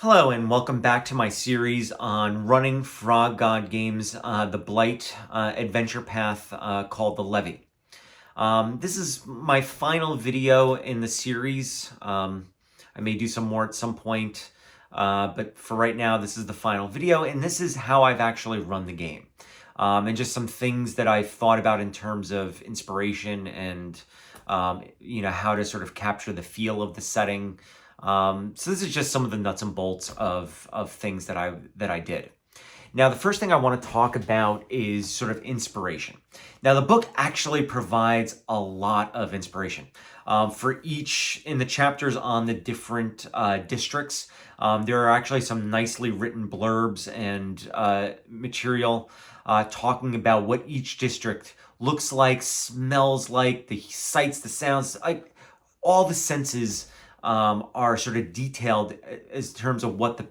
Hello and welcome back to my series on running Frog God games, the Blight adventure path called the Levee. This is my final video in the series. I may do some more at some point, but for right now, this is the final video, and this is how I've actually run the game. And just some things that I've thought about in terms of inspiration and, how to sort of capture the feel of the setting. So this is just some of the nuts and bolts of things that I did. Now, the first thing I want to talk about is sort of inspiration. Now, the book actually provides a lot of inspiration. For each, in the chapters on the different districts, there are actually some nicely written blurbs and material talking about what each district looks like, smells like, the sights, the sounds, all the senses are sort of detailed as terms of what the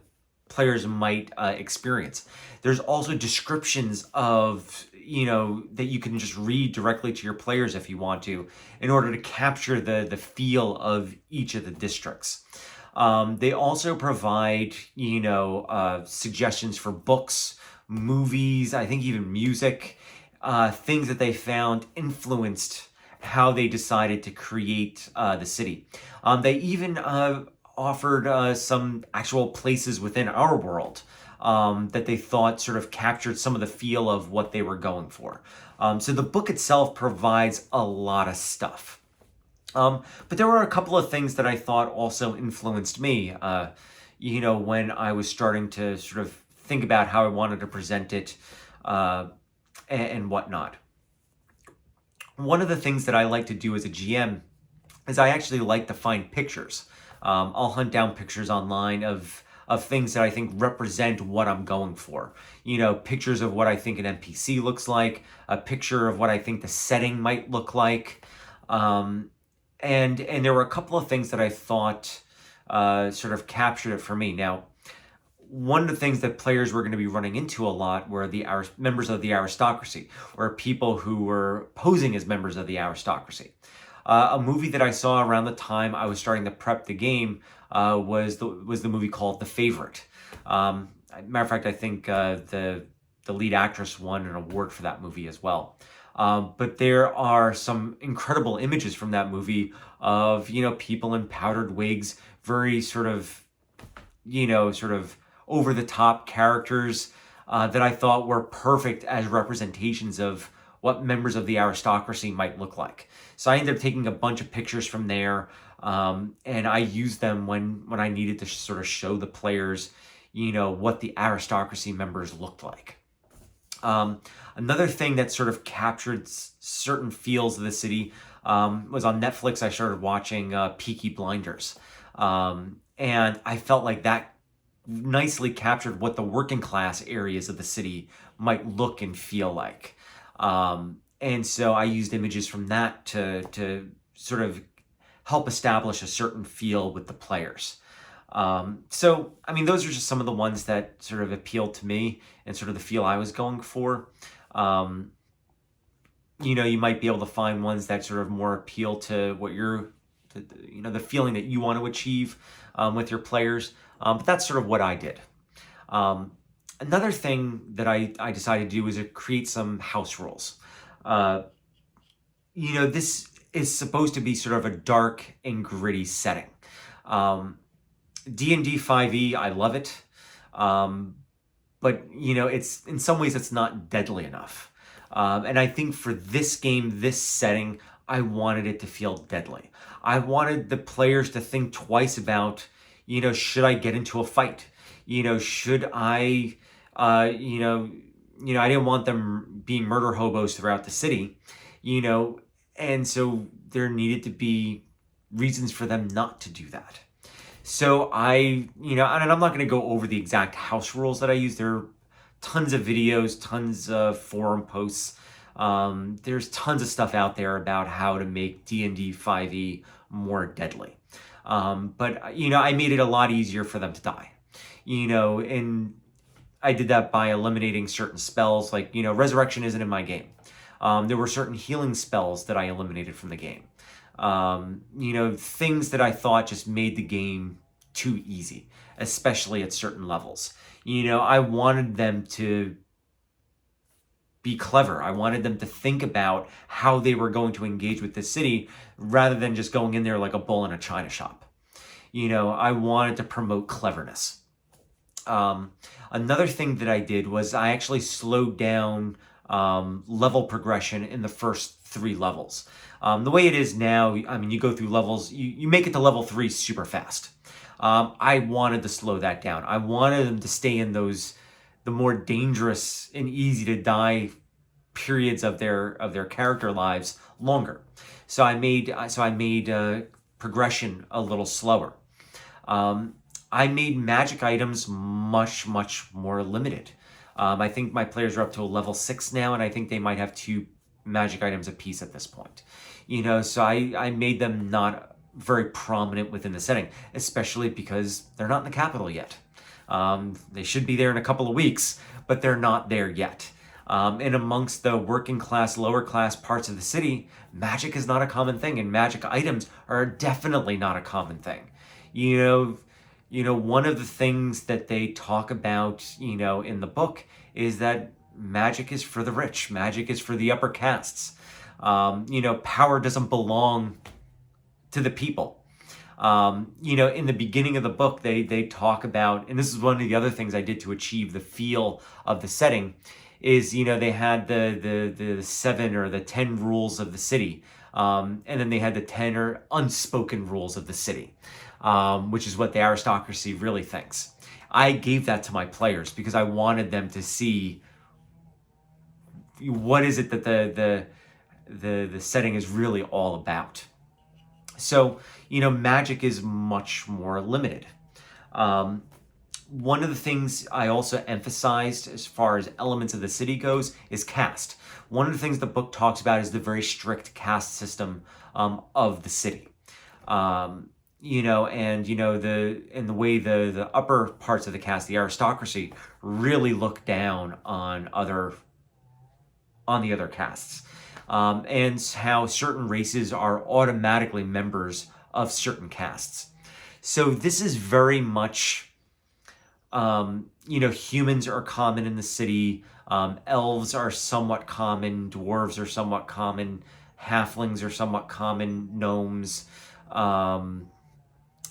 players might experience. There's also descriptions of, that you can just read directly to your players if you want to, in order to capture the feel of each of the districts. They also provide, suggestions for books, movies, I think even music, things that they found influenced how they decided to create the city. They even offered some actual places within our world that they thought sort of captured some of the feel of what they were going for. So the book itself provides a lot of stuff. But there were a couple of things that I thought also influenced me, when I was starting to sort of think about how I wanted to present it and whatnot. One of the things that I like to do as a GM is I actually like to find pictures. I'll hunt down pictures online of things that I think represent what I'm going for. Pictures of what I think an NPC looks like, a picture of what I think the setting might look like. And there were a couple of things that I thought sort of captured it for me. Now, one of the things that players were going to be running into a lot were the members of the aristocracy, or people who were posing as members of the aristocracy. A movie that I saw around the time I was starting to prep the game was the movie called The Favorite. Matter of fact, I think the lead actress won an award for that movie as well. But there are some incredible images from that movie of people in powdered wigs, very sort of over the top characters that I thought were perfect as representations of what members of the aristocracy might look like. So I ended up taking a bunch of pictures from there, and I used them when I needed to sort of show the players, what the aristocracy members looked like. Another thing that sort of captured certain feels of the city was on Netflix. I started watching Peaky Blinders, and I felt like that nicely captured what the working class areas of the city might look and feel like. And so I used images from that to sort of help establish a certain feel with the players. So, I mean, those are just some of the ones that sort of appealed to me and sort of the feel I was going for. You might be able to find ones that sort of more appeal to what the feeling that you want to achieve with your players. But that's sort of what I did. Another thing that I decided to do was to create some house rules. This is supposed to be sort of a dark and gritty setting. D&D 5e, I love it. But, it's in some ways it's not deadly enough. And I think for this game, this setting, I wanted it to feel deadly. I wanted the players to think twice about, should I get into a fight? Should I, I didn't want them being murder hobos throughout the city, and so there needed to be reasons for them not to do that. So and I'm not going to go over the exact house rules that I use. There are tons of videos, tons of forum posts. There's tons of stuff out there about how to make D&D 5e more deadly. But I made it a lot easier for them to die. And I did that by eliminating certain spells, like, Resurrection isn't in my game. There were certain healing spells that I eliminated from the game. Things that I thought just made the game too easy, especially at certain levels. You know, I wanted them to be clever. I wanted them to think about how they were going to engage with the city rather than just going in there like a bull in a china shop. You know, I wanted to promote cleverness. Another thing that I did was I actually slowed down level progression in the first 3 levels. The way it is now, I mean, you go through levels, you make it to level 3 super fast. I wanted to slow that down. I wanted them to stay in those, the more dangerous and easy to die periods of their character lives longer. So I made progression a little slower. I made magic items much more limited. I think my players are up to a level 6 now, and I think they might have 2 magic items apiece at this point. You know, so I made them not very prominent within the setting, especially because they're not in the capital yet. They should be there in a couple of weeks, but they're not there yet. And amongst the working class, lower class parts of the city, magic is not a common thing, and magic items are definitely not a common thing. You know, one of the things that they talk about, you know, in the book is that magic is for the rich. Magic is for the upper castes. You know, power doesn't belong to the people. You know, in the beginning of the book, they talk about, and this is one of the other things I did to achieve the feel of the setting, is, you know, they had the 7 or the 10 rules of the city, and then they had the 10 or unspoken rules of the city, which is what the aristocracy really thinks. I gave that to my players because I wanted them to see what is it that the setting is really all about. So, you know, magic is much more limited. One of the things I also emphasized as far as elements of the city goes is caste. One of the things the book talks about is the very strict caste system of the city. You know, and you know, the way the upper parts of the caste, the aristocracy, really look down on the other castes. And how certain races are automatically members of certain castes. So this is very much, you know, humans are common in the city, elves are somewhat common, dwarves are somewhat common, halflings are somewhat common, gnomes,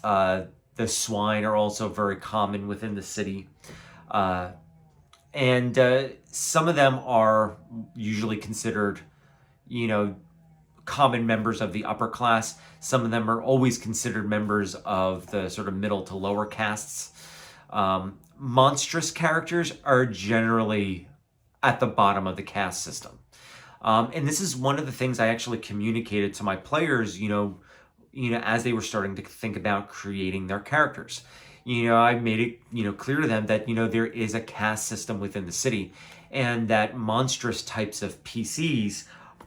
the swine are also very common within the city. And some of them are usually considered, you know, common members of the upper class. Some of them are always considered members of the sort of middle to lower castes. Monstrous characters are generally at the bottom of the caste system. And this is one of the things I actually communicated to my players, you know, as they were starting to think about creating their characters. You know, I made it, you know, clear to them that, you know, there is a caste system within the city, and that monstrous types of PCs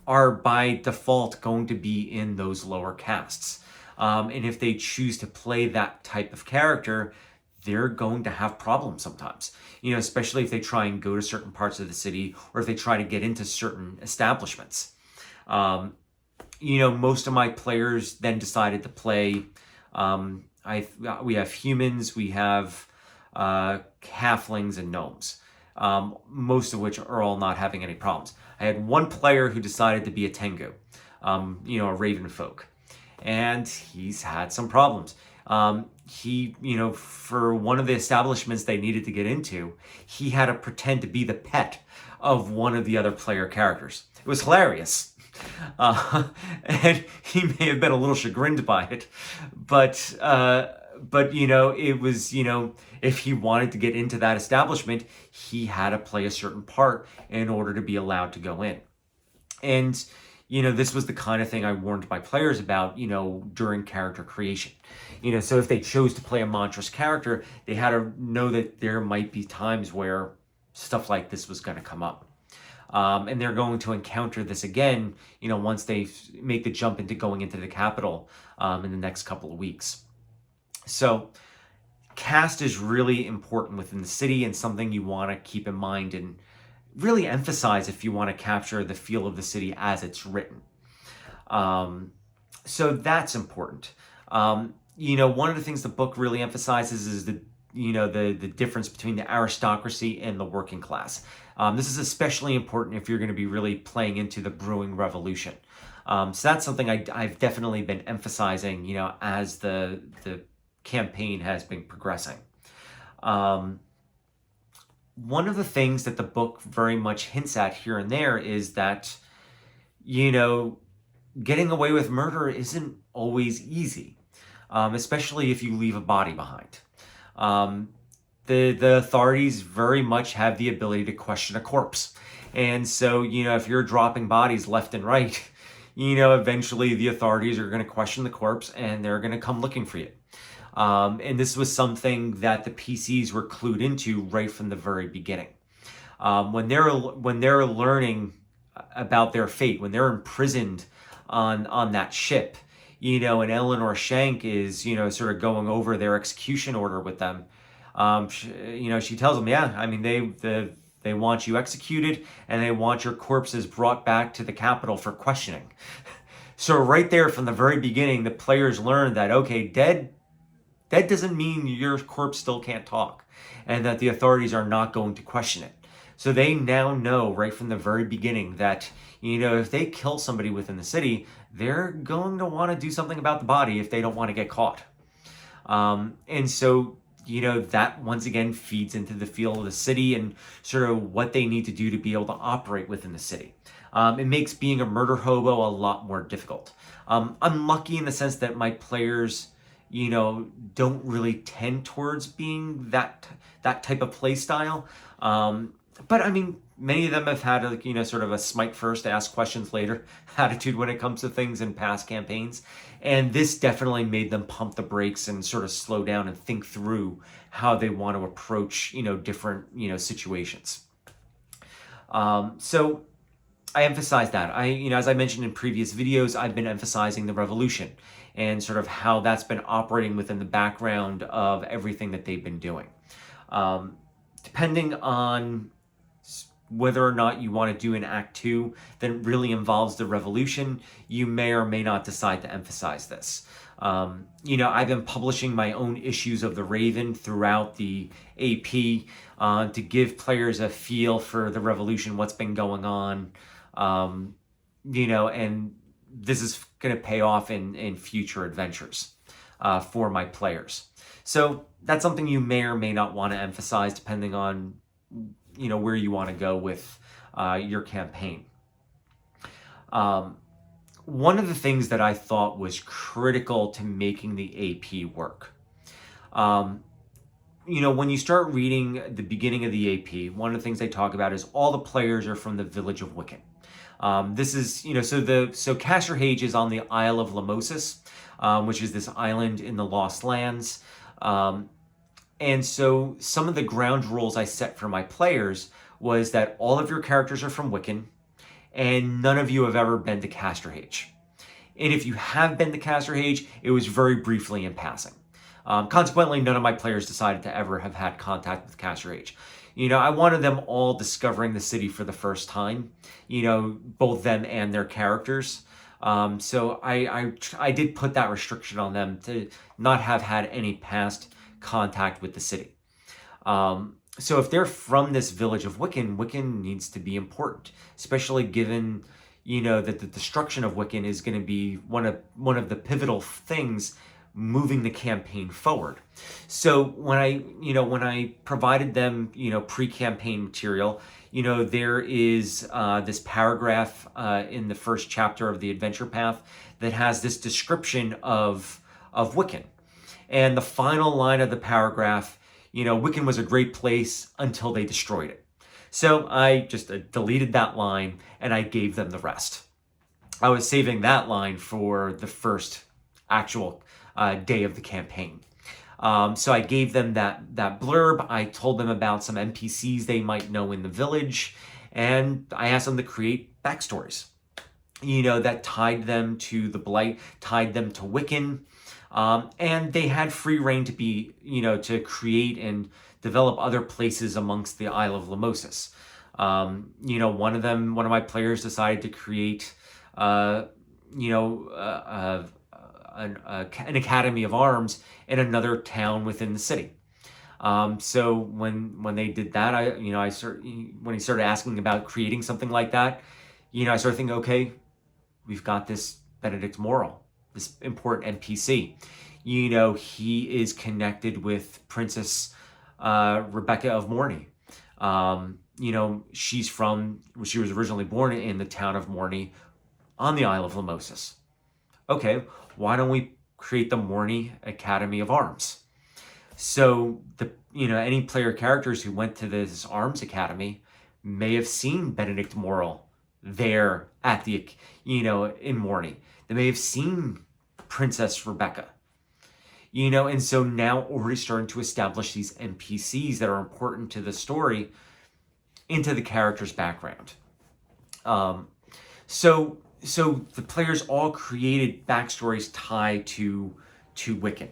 are by default going to be in those lower castes. And if they choose to play that type of character, they're going to have problems sometimes. You know, especially if they try and go to certain parts of the city, or if they try to get into certain establishments. You know, most of my players then decided to play, we have humans, we have halflings and gnomes, most of which are all not having any problems. I had one player who decided to be a Tengu, you know, a raven folk, and he's had some problems. He, you know, for one of the establishments they needed to get into, he had to pretend to be the pet of one of the other player characters. It was hilarious. And he may have been a little chagrined by it, but you know, it was, you know, if he wanted to get into that establishment, he had to play a certain part in order to be allowed to go in. And, you know, this was the kind of thing I warned my players about, you know, during character creation. You know, so if they chose to play a monstrous character, they had to know that there might be times where stuff like this was going to come up. And they're going to encounter this again, you know, once they make the jump into going into the capital in the next couple of weeks. So caste is really important within the city, and something you want to keep in mind and really emphasize if you want to capture the feel of the city as it's written. So that's important. one of the things the book really emphasizes is the difference between the aristocracy and the working class. This is especially important if you're going to be really playing into the brewing revolution. So that's something I've definitely been emphasizing, as the campaign has been progressing. One of the things that the book very much hints at here and there is that, getting away with murder isn't always easy, especially if you leave a body behind. The authorities very much have the ability to question a corpse. And so, if you're dropping bodies left and right, eventually the authorities are going to question the corpse and they're going to come looking for you. And this was something that the PCs were clued into right from the very beginning. When they're learning about their fate, when they're imprisoned on that ship, and Eleanor Shank is, sort of going over their execution order with them. She tells them, yeah, I mean, they want you executed and they want your corpses brought back to the capital for questioning. So right there from the very beginning, the players learn that, okay, dead doesn't mean your corpse still can't talk, and that the authorities are not going to question it. So they now know right from the very beginning that, if they kill somebody within the city, they're going to want to do something about the body if they don't want to get caught. And so, that once again feeds into the feel of the city and sort of what they need to do to be able to operate within the city. It makes being a murder hobo a lot more difficult. I'm lucky in the sense that my players, don't really tend towards being that type of play style. But I mean, many of them have had sort of a smite first, ask questions later attitude when it comes to things in past campaigns. And this definitely made them pump the brakes and sort of slow down and think through how they want to approach, different, situations. So I emphasize that. As I mentioned in previous videos, I've been emphasizing the revolution and sort of how that's been operating within the background of everything that they've been doing. Depending on whether or not you want to do an Act 2 that really involves the revolution, you may or may not decide to emphasize this. I've been publishing my own issues of the Raven throughout the AP to give players a feel for the revolution, what's been going on, and this is going to pay off in future adventures for my players. So that's something you may or may not want to emphasize depending on where you want to go with your campaign. One of the things that I thought was critical to making the AP work, when you start reading the beginning of the AP, one of the things they talk about is all the players are from the village of Wiccan. This is, so Casterhage is on the Isle of Lamosis, which is this island in the Lost Lands. And so some of the ground rules I set for my players was that all of your characters are from Wiccan, and none of you have ever been to Casterhage. And if you have been to Casterhage, it was very briefly in passing. Consequently, none of my players decided to ever have had contact with Casterhage. I wanted them all discovering the city for the first time, both them and their characters. So I did put that restriction on them to not have had any past contact with the city. So if they're from this village of Wiccan needs to be important, especially given, that the destruction of Wiccan is going to be one of the pivotal things moving the campaign forward. So when I provided them, pre-campaign material, there is this paragraph in the first chapter of the adventure path that has this description of Wiccan. And the final line of the paragraph, Wiccan was a great place until they destroyed it. So I just deleted that line and I gave them the rest. I was saving that line for the first actual day of the campaign. So I gave them that blurb. I told them about some NPCs they might know in the village, and I asked them to create backstories, that tied them to the Blight, tied them to Wiccan, and they had free reign to be, to create and develop other places amongst the Isle of Lamosis. One of my players decided to create, an academy of arms in another town within the city. So when they did that, when he started asking about creating something like that, I started thinking, okay, we've got this Benedict Morrill, this important NPC. He is connected with Princess Rebecca of Morny. She was originally born in the town of Morny on the Isle of Lemosis. Okay, why don't we create the Morny Academy of Arms? So any player characters who went to this arms academy may have seen Benedict Morrill there at the, in Morny. They may have seen Princess Rebecca. And so now already starting to establish these NPCs that are important to the story into the character's background. So the players all created backstories tied to Wiccan.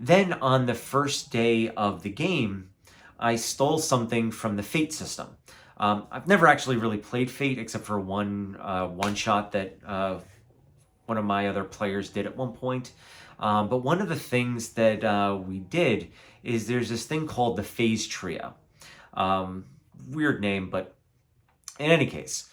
Then on the first day of the game, I stole something from the Fate system. I've never actually really played Fate except for one shot that one of my other players did at one point. But one of the things that we did is there's this thing called the Phase Trio. Weird name, but in any case,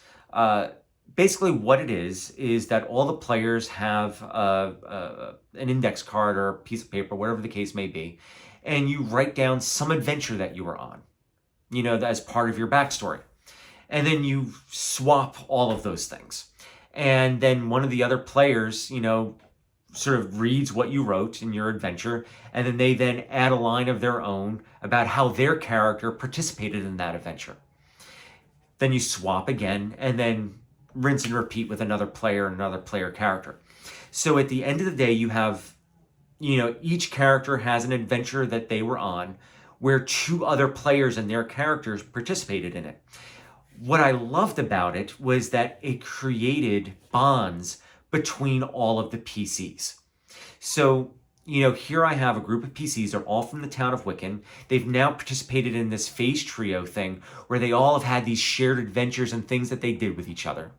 basically what it is that all the players have an index card or a piece of paper, whatever the case may be, and you write down some adventure that you were on, as part of your backstory. And then you swap all of those things. And then one of the other players, sort of reads what you wrote in your adventure, and then they then add a line of their own about how their character participated in that adventure. Then you swap again, and then rinse and repeat with another player and another player character. So at the end of the day, you have, each character has an adventure that they were on where two other players and their characters participated in it. What I loved about it was that it created bonds between all of the PCs. So, here I have a group of PCs. They're all from the town of Wiccan. They've now participated in this Phase Trio thing where they all have had these shared adventures and things that they did with each other.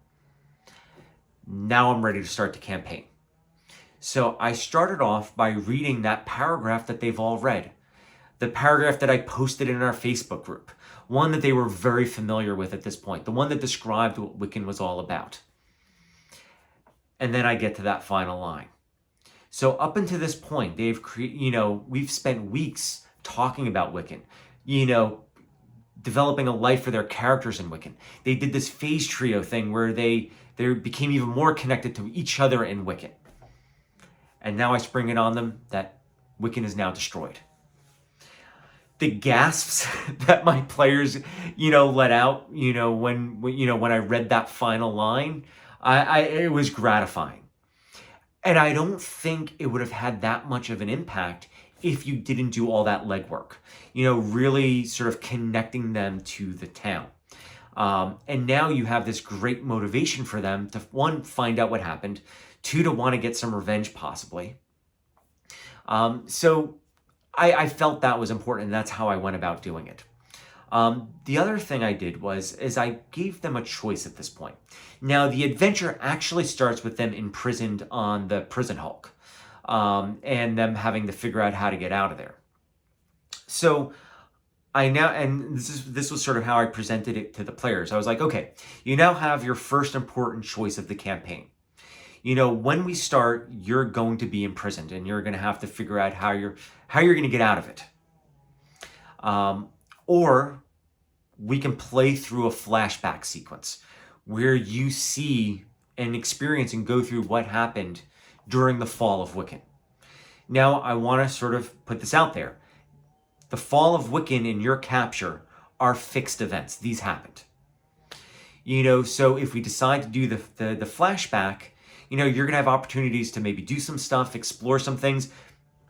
Now I'm ready to start the campaign. So I started off by reading that paragraph that they've all read. The paragraph that I posted in our Facebook group. One that they were very familiar with at this point. The one that described what Wiccan was all about. And then I get to that final line. So up until this point, we've spent weeks talking about Wiccan, developing a life for their characters in Wiccan. They did this Phase Trio thing where they became even more connected to each other in Wiccan. And now I spring it on them that Wiccan is now destroyed. The gasps that my players, let out, when I read that final line, it was gratifying. And I don't think it would have had that much of an impact if you didn't do all that legwork, really sort of connecting them to the town. And now you have this great motivation for them to, one, find out what happened, two, to want to get some revenge possibly. So I felt that was important, and that's how I went about doing it. The other thing I did is I gave them a choice at this point. Now, the adventure actually starts with them imprisoned on the prison hulk, and them having to figure out how to get out of there. So this was sort of how I presented it to the players. I was like, okay, you now have your first important choice of the campaign. When we start, you're going to be imprisoned, and you're going to have to figure out how you're going to get out of it. Or we can play through a flashback sequence where you see and experience and go through what happened during the fall of Wiccan. Now, I want to sort of put this out there. The fall of Wiccan and your capture are fixed events. These happened. So if we decide to do the flashback, you're going to have opportunities to maybe do some stuff, explore some things,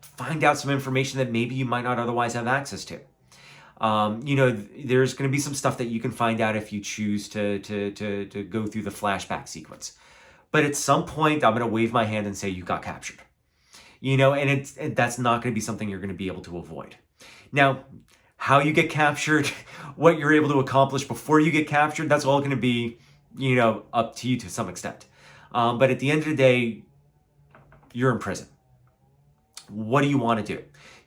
find out some information that maybe you might not otherwise have access to. There's going to be some stuff that you can find out if you choose to go through the flashback sequence. But at some point, I'm going to wave my hand and say you got captured. And that's not going to be something you're going to be able to avoid. Now, how you get captured, what you're able to accomplish before you get captured, that's all going to be, up to you to some extent. But at the end of the day, you're in prison. What do you want to do?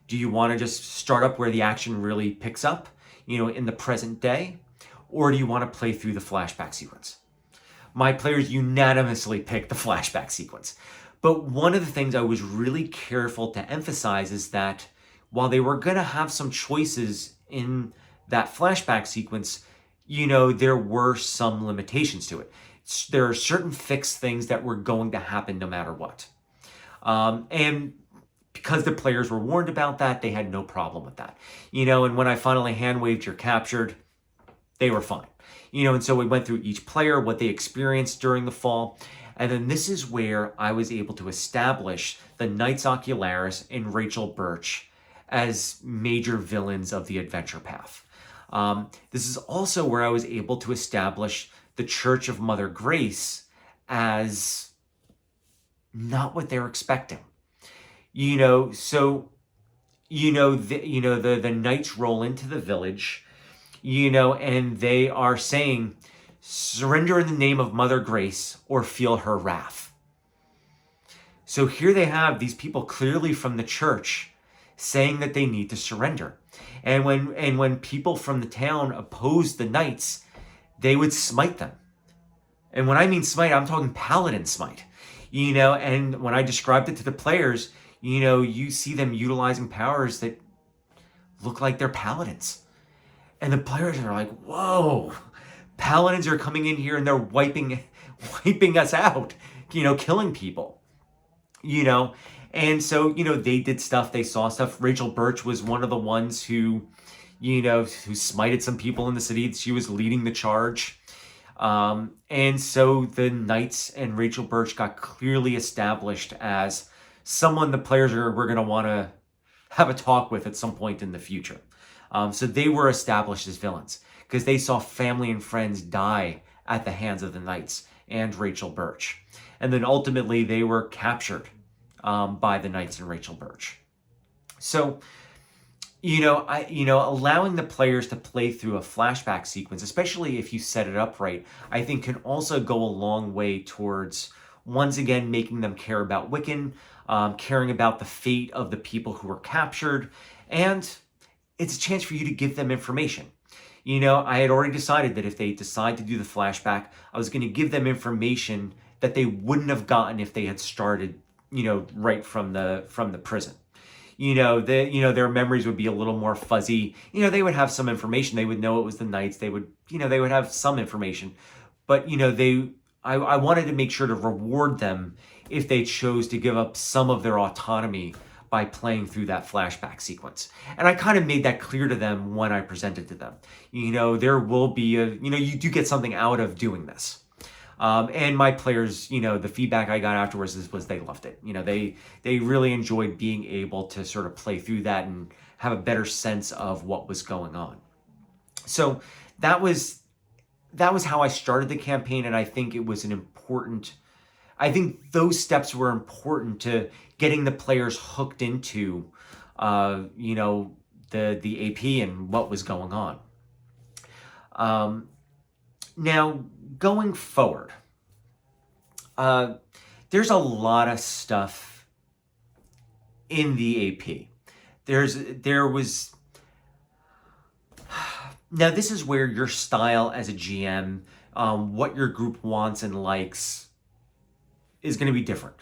Do you want to just start up where the action really picks up, in the present day? Or do you want to play through the flashback sequence? My players unanimously picked the flashback sequence. But one of the things I was really careful to emphasize is that while they were going to have some choices in that flashback sequence, there were some limitations to it. There are certain fixed things that were going to happen no matter what. And because the players were warned about that, they had no problem with that. And when I finally hand-waved you're captured, they were fine. And so we went through each player, what they experienced during the fall. And then this is where I was able to establish the Knights Ocularis and Rachel Birch as major villains of the adventure path. This is also where I was able to establish the Church of Mother Grace as not what they're expecting. So, the knights roll into the village, and they are saying, surrender in the name of Mother Grace or feel her wrath. So here they have these people clearly from the church saying that they need to surrender. And when people from the town opposed the knights, they would smite them. And when I mean smite, I'm talking paladin smite. And when I described it to the players, you see them utilizing powers that look like they're paladins. And the players are like, whoa, paladins are coming in here and they're wiping us out, killing people, And so, they did stuff, they saw stuff. Rachel Birch was one of the ones who smited some people in the city. She was leading the charge. And so the Knights and Rachel Birch got clearly established as someone the players were going to want to have a talk with at some point in the future. So they were established as villains because they saw family and friends die at the hands of the Knights and Rachel Birch. And then ultimately they were captured by the Knights and Rachel Birch. So, allowing the players to play through a flashback sequence, especially if you set it up right, I think can also go a long way towards, once again, making them care about Wiccan, caring about the fate of the people who were captured, and it's a chance for you to give them information. I had already decided that if they decide to do the flashback, I was going to give them information that they wouldn't have gotten if they had started, right from the prison. Their memories would be a little more fuzzy. They would have some information. They would know it was the Knights. They would have some information. But, I wanted to make sure to reward them if they chose to give up some of their autonomy by playing through that flashback sequence. And I kind of made that clear to them when I presented to them. There will be you do get something out of doing this. And my players, the feedback I got afterwards was they loved it. They really enjoyed being able to sort of play through that and have a better sense of what was going on. So that was how I started the campaign, and I think it was I think those steps were important to getting the players hooked into, the AP and what was going on. Now, going forward, there's a lot of stuff in the AP. Now this is where your style as a GM, what your group wants and likes, is going to be different.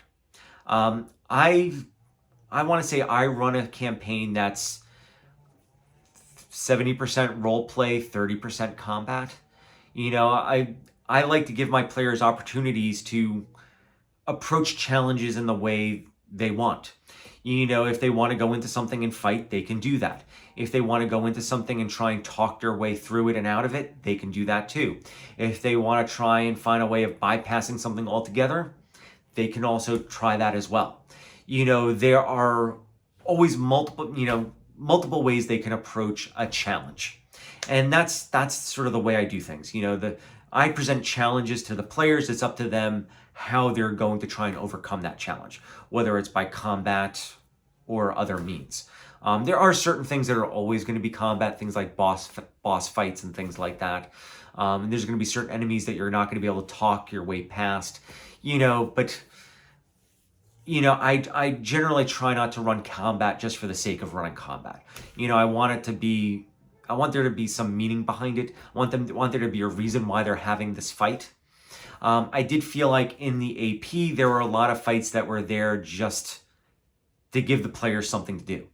I want to say I run a campaign that's 70% role play, 30% combat. I like to give my players opportunities to approach challenges in the way they want. If they want to go into something and fight, they can do that. If they want to go into something and try and talk their way through it and out of it, they can do that too. If they want to try and find a way of bypassing something altogether, they can also try that as well. There are always multiple ways they can approach a challenge. And that's sort of the way I do things. I present challenges to the players. It's up to them how they're going to try and overcome that challenge, whether it's by combat or other means. There are certain things that are always going to be combat, things like boss fights and things like that. And there's going to be certain enemies that you're not going to be able to talk your way past, but I generally try not to run combat just for the sake of running combat. I want there to be some meaning behind it. I want there to be a reason why they're having this fight. I did feel like in the AP, there were a lot of fights that were there just to give the players something to do.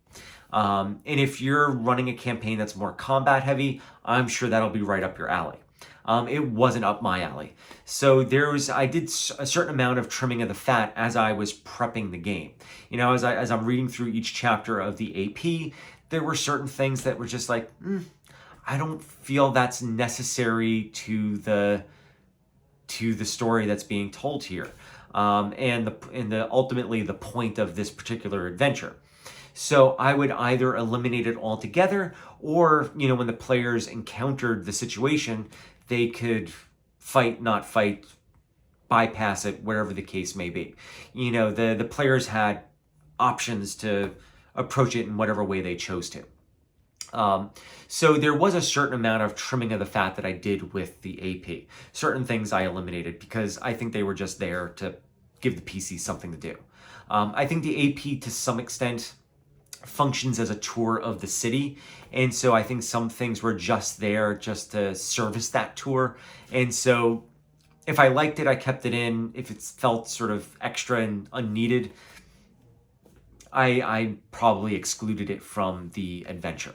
And if you're running a campaign that's more combat heavy, I'm sure that'll be right up your alley. It wasn't up my alley. So I did a certain amount of trimming of the fat as I was prepping the game. As I'm reading through each chapter of the AP, there were certain things that were just like, I don't feel that's necessary to the story that's being told here, and ultimately the point of this particular adventure. So I would either eliminate it altogether, or when the players encountered the situation, they could fight, not fight, bypass it, whatever the case may be. The players had options to approach it in whatever way they chose to. So there was a certain amount of trimming of the fat that I did with the AP. Certain things I eliminated because I think they were just there to give the PC something to do. I think the AP to some extent functions as a tour of the city, and so I think some things were just there just to service that tour. And so if I liked it, I kept it in. If it felt sort of extra and unneeded, I probably excluded it from the adventure.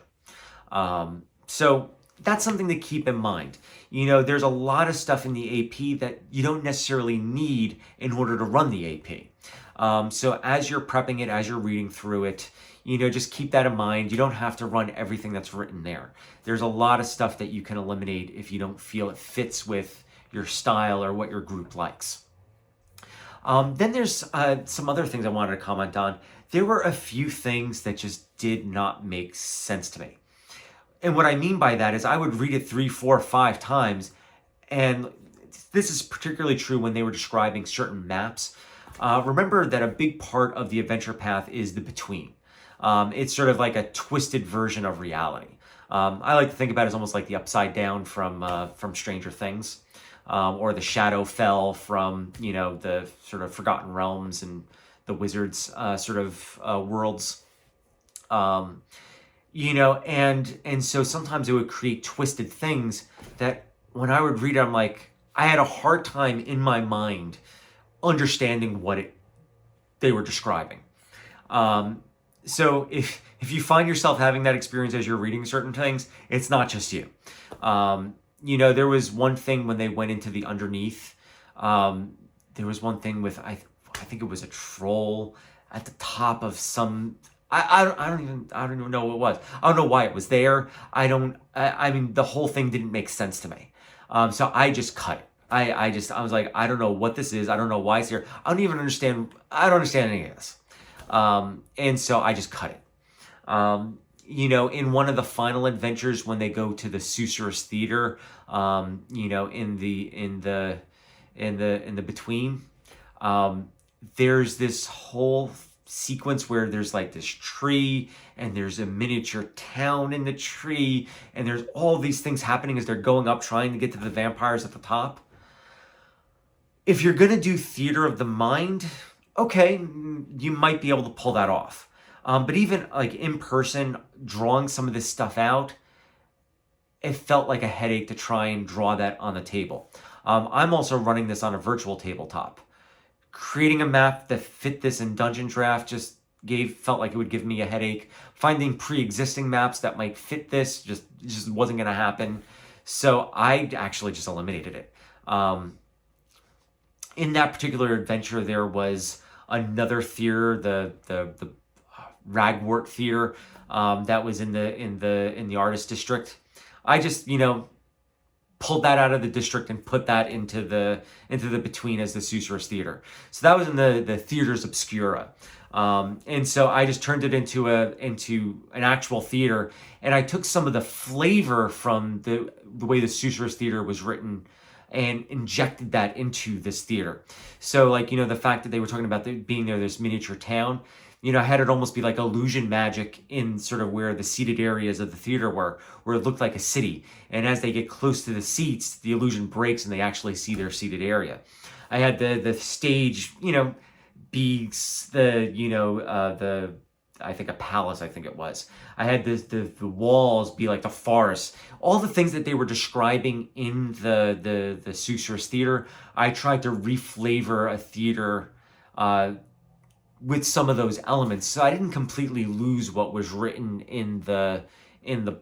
So that's something to keep in mind. There's a lot of stuff in the AP that you don't necessarily need in order to run the AP. So as you're prepping it, as you're reading through it, just keep that in mind. You don't have to run everything that's written there. There's a lot of stuff that you can eliminate if you don't feel it fits with your style or what your group likes. Then there's some other things I wanted to comment on. There were a few things that just did not make sense to me. And what I mean by that is I would read it 3, 4, 5 times, and this is particularly true when they were describing certain maps. Remember that a big part of the adventure path is the between. It's sort of like a twisted version of reality. I like to think about it as almost like the Upside Down from Stranger Things, or the Shadowfell from the sort of Forgotten Realms and the Wizards sort of worlds. And so sometimes it would create twisted things that when I would read it, I'm like, I had a hard time in my mind understanding what they were describing. So if you find yourself having that experience as you're reading certain things, it's not just you. There was one thing when they went into the underneath. There was one thing with I think it was a troll at the top of some. I don't even know what it was. I don't know why it was there. I mean, the whole thing didn't make sense to me. So I just cut it. I was like, I don't know what this is. I don't know why it's here. I don't understand any of this. And so I just cut it. In one of the final adventures when they go to the Susurrus Theater, in the between, there's this whole sequence where there's like this tree and there's a miniature town in the tree and there's all these things happening as they're going up trying to get to the vampires at the top. If you're going to do theater of the mind, okay, you might be able to pull that off. But even like in person, drawing some of this stuff out, it felt like a headache to try and draw that on the table. I'm also running this on a virtual tabletop. Creating a map that fit this in Dungeon Draft felt like it would give me a headache. Finding pre-existing maps that might fit this just wasn't going to happen. So I actually just eliminated it. In that particular adventure, there was another theater, the Ragwort Theater, that was in the artist district. I just pulled that out of the district and put that into the between as the Susurrus Theater. So that was in the Theaters Obscura. And so I just turned it into an actual theater, and I took some of the flavor from the way the Susurrus Theater was written and injected that into this theater. So the fact that they were talking about being there, this miniature town, I had it almost be like illusion magic in sort of where the seated areas of the theater were, where it looked like a city. And as they get close to the seats, the illusion breaks and they actually see their seated area. I had the stage, be the I think a palace, I think it was. I had the walls be like the forest. All the things that they were describing in the Seuss's theater, I tried to reflavor a theater with some of those elements. So I didn't completely lose what was written in the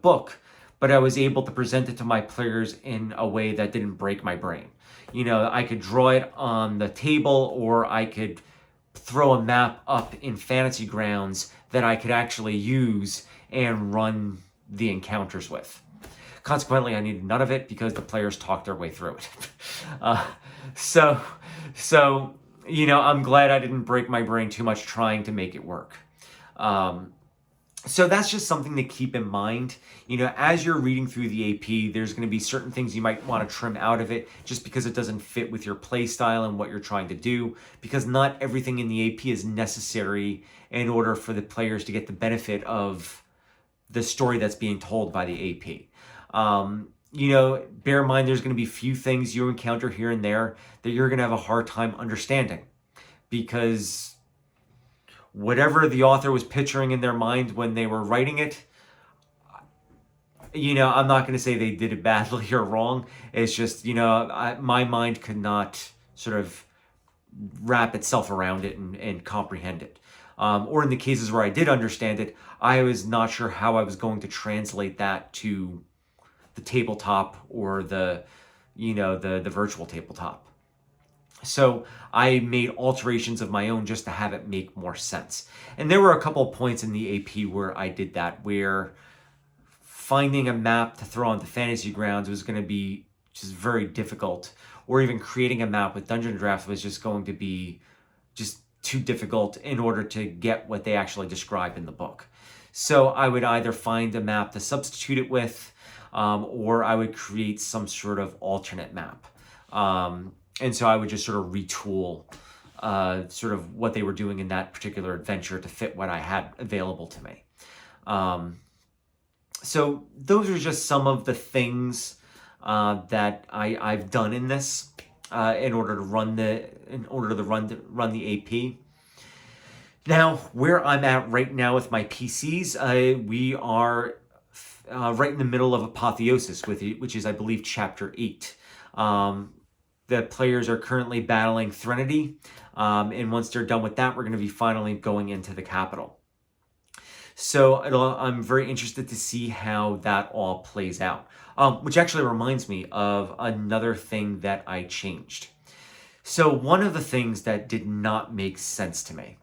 book, but I was able to present it to my players in a way that didn't break my brain. I could draw it on the table, or I could throw a map up in Fantasy Grounds that I could actually use and run the encounters with. Consequently, I needed none of it because the players talked their way through it. uh, so, I'm glad I didn't break my brain too much trying to make it work. So that's just something to keep in mind. As you're reading through the AP, there's going to be certain things you might want to trim out of it just because it doesn't fit with your play style and what you're trying to do, because not everything in the AP is necessary in order for the players to get the benefit of the story that's being told by the AP. Bear in mind there's going to be few things you encounter here and there that you're going to have a hard time understanding, because whatever the author was picturing in their mind when they were writing it, I'm not going to say they did it badly or wrong. It's just, my mind could not sort of wrap itself around it and comprehend it. Or in the cases where I did understand it, I was not sure how I was going to translate that to the tabletop or the virtual tabletop. So I made alterations of my own just to have it make more sense. And there were a couple of points in the AP where I did that, where finding a map to throw onto Fantasy Grounds was going to be just very difficult, or even creating a map with Dungeon Drafts was just going to be just too difficult in order to get what they actually describe in the book. So I would either find a map to substitute it with, or I would create some sort of alternate map. And so I would just sort of retool sort of what they were doing in that particular adventure to fit what I had available to me. So those are just some of the things that I've done in this in order to run the AP. Now, where I'm at right now with my PCs, we are right in the middle of Apotheosis, which is, I believe, Chapter 8. The players are currently battling Threnody, and once they're done with that, we're going to be finally going into the capital. So I'm very interested to see how that all plays out, which actually reminds me of another thing that I changed. So one of the things that did not make sense to me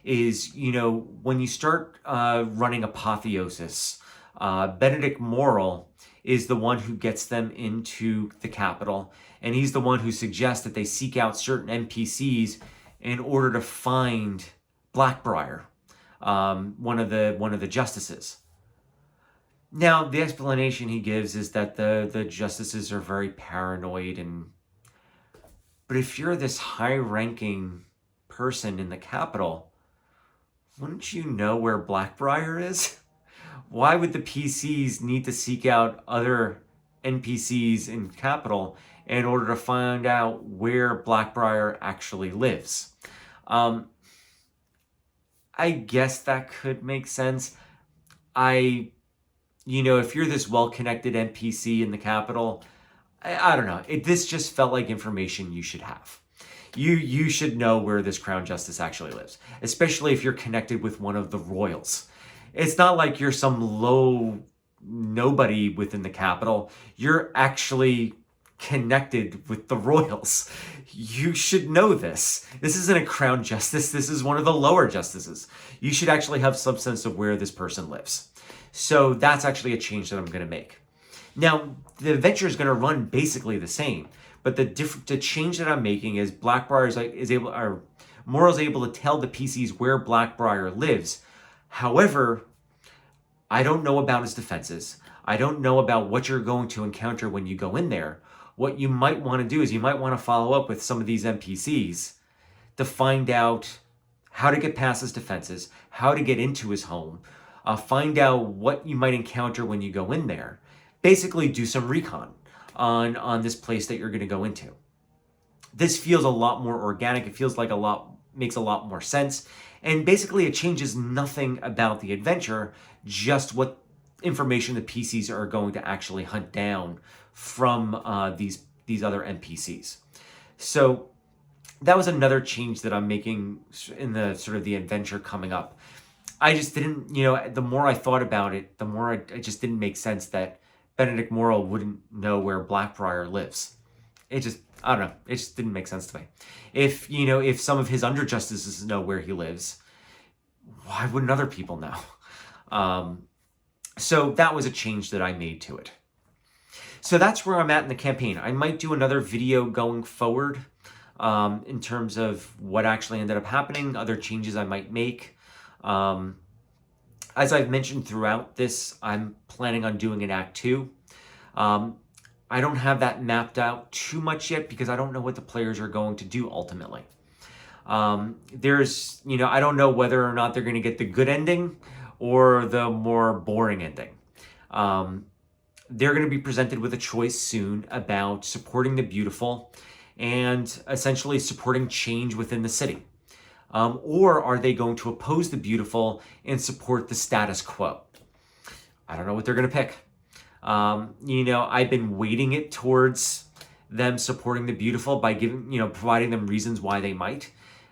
is, when you start running Apotheosis, Benedict Morrill is the one who gets them into the capital, and he's the one who suggests that they seek out certain NPCs in order to find Blackbriar, one of the justices. Now, the explanation he gives is that the justices are very paranoid, but if you're this high-ranking person in the capital, wouldn't you know where Blackbriar is? Why would the PCs need to seek out other NPCs in capital in order to find out where Blackbriar actually lives? I guess that could make sense. If you're this well-connected NPC in the capital, I don't know. This just felt like information you should have. You should know where this Crown Justice actually lives, especially if you're connected with one of the royals. It's not like you're some low nobody within the capital. You're actually connected with the royals. You should know this. This isn't a Crown Justice. This is one of the lower justices. You should actually have some sense of where this person lives. So that's actually a change that I'm going to make. Now, the adventure is going to run basically the same, but the change that I'm making is Morrill's able to tell the PCs where Blackbriar lives. However, I don't know about his defenses. I don't know about what you're going to encounter when you go in there. What you might want to do is you might want to follow up with some of these NPCs to find out how to get past his defenses, how to get into his home, find out what you might encounter when you go in there. Basically, do some recon on this place that you're going to go into. This feels a lot more organic. It feels like a lot makes a lot more sense. And basically it changes nothing about the adventure, just what information the PCs are going to actually hunt down from these other NPCs. So that was another change that I'm making in the sort of the adventure coming up. I just didn't, the more I thought about it, the more it just didn't make sense that Benedict Morrill wouldn't know where Blackbriar lives. It just, I don't know, it just didn't make sense to me. If some of his underjustices know where he lives, why wouldn't other people know? So that was a change that I made to it. So that's where I'm at in the campaign. I might do another video going forward in terms of what actually ended up happening, other changes I might make. As I've mentioned throughout this, I'm planning on doing an Act 2. I don't have that mapped out too much yet because I don't know what the players are going to do ultimately. I don't know whether or not they're going to get the good ending or the more boring ending. They're going to be presented with a choice soon about supporting the beautiful and essentially supporting change within the city. Or are they going to oppose the beautiful and support the status quo? I don't know what they're going to pick. I've been weighting it towards them supporting the beautiful by providing them reasons why they might,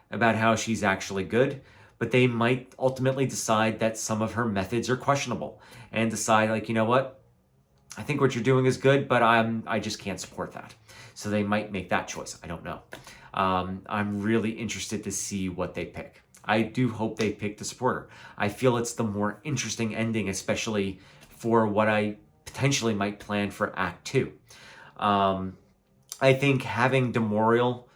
about how she's actually good, but they might ultimately decide that some of her methods are questionable and decide, like, you know what, I think what you're doing is good, but I just can't support that. So they might make that choice. I don't know. I'm really interested to see what they pick. I do hope they pick the supporter. I feel it's the more interesting ending, especially for what I potentially might plan for Act 2. I think having Demorial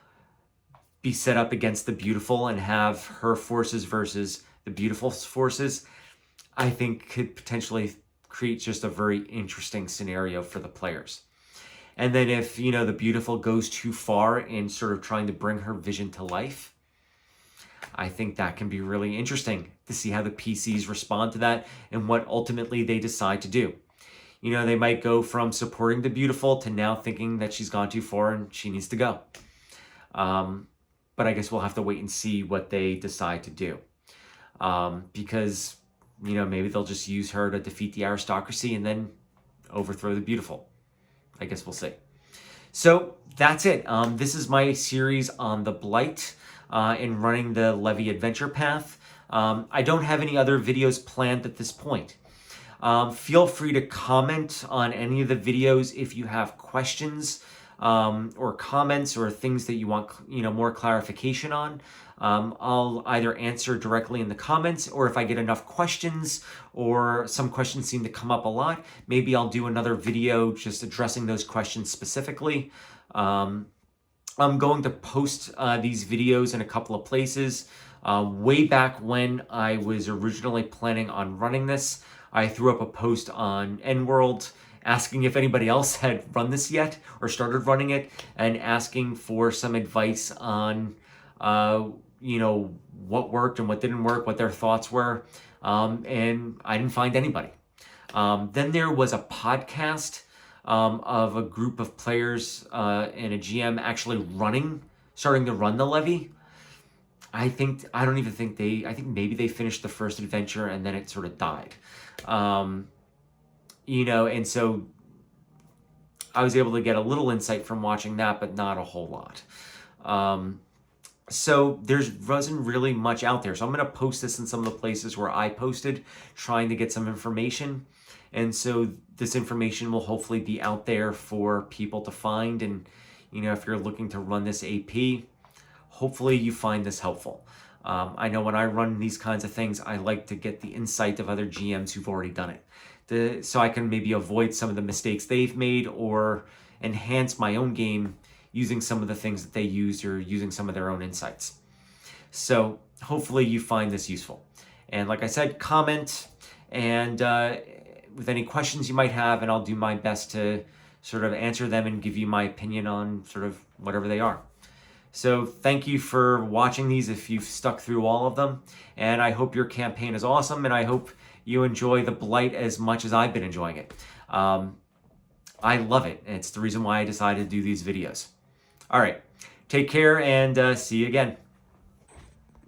be set up against the beautiful and have her forces versus the beautiful's forces, I think could potentially create just a very interesting scenario for the players. And then if, the beautiful goes too far in sort of trying to bring her vision to life, I think that can be really interesting to see how the PCs respond to that and what ultimately they decide to do. They might go from supporting the beautiful to now thinking that she's gone too far and she needs to go. But I guess we'll have to wait and see what they decide to do. Because, maybe they'll just use her to defeat the aristocracy and then overthrow the beautiful. I guess we'll see. So that's it. This is my series on the Blight and running the Levee adventure path. I don't have any other videos planned at this point. Feel free to comment on any of the videos if you have questions or comments or things that you want, more clarification on. I'll either answer directly in the comments, or if I get enough questions or some questions seem to come up a lot, maybe I'll do another video just addressing those questions specifically. I'm going to post these videos in a couple of places. Way back when I was originally planning on running this, I threw up a post on NWorld asking if anybody else had run this yet or started running it, and asking for some advice on what worked and what didn't work, what their thoughts were, and I didn't find anybody. Then there was a podcast of a group of players and a GM actually starting to run the Levee. I think maybe they finished the first adventure and then it sort of died. And so I was able to get a little insight from watching that, but not a whole lot. So there wasn't really much out there. So I'm going to post this in some of the places where I posted, trying to get some information. And so this information will hopefully be out there for people to find. And, if you're looking to run this AP, hopefully you find this helpful. I know when I run these kinds of things, I like to get the insight of other GMs who've already done it, so I can maybe avoid some of the mistakes they've made or enhance my own game using some of the things that they used or using some of their own insights. So hopefully you find this useful. And like I said, comment and with any questions you might have, and I'll do my best to sort of answer them and give you my opinion on sort of whatever they are. So thank you for watching these if you've stuck through all of them. And I hope your campaign is awesome, and I hope you enjoy the Blight as much as I've been enjoying it. I love it, and it's the reason why I decided to do these videos. All right, take care, and see you again.